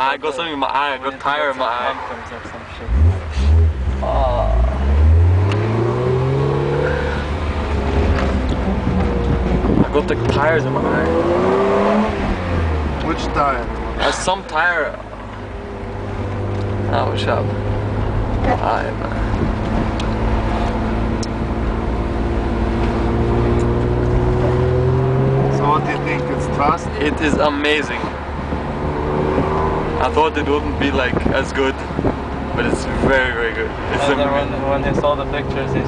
I got something in my eye. I got tire in my eye. Or some shit. I got the tires in my eye. Which tire? Some tire. Oh, what's up? Hi, man. So what do you think? It's fast? It is amazing. I thought it wouldn't be like as good, but it's very, very good. It's And then when he saw the pictures, he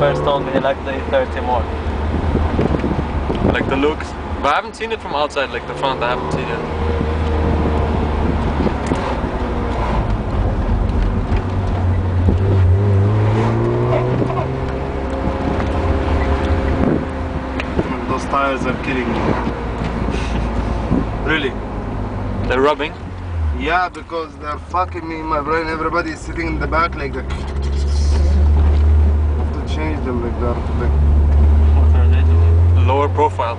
first told me he liked the E30 more. like the looks, but I haven't seen it from outside, like the front. I haven't seen it. Those tires are killing me. Really? They're rubbing? Yeah, because they're fucking me in my brain. Everybody is sitting in the back like that. I have to change them like that. What are they doing? Lower profile.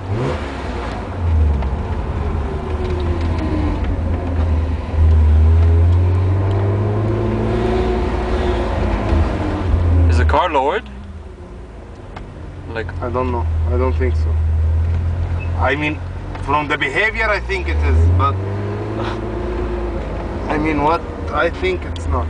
Is the car lowered? Like, I don't know. I don't think so. I mean, from the behavior, I think it is, but I mean, what I think it's not.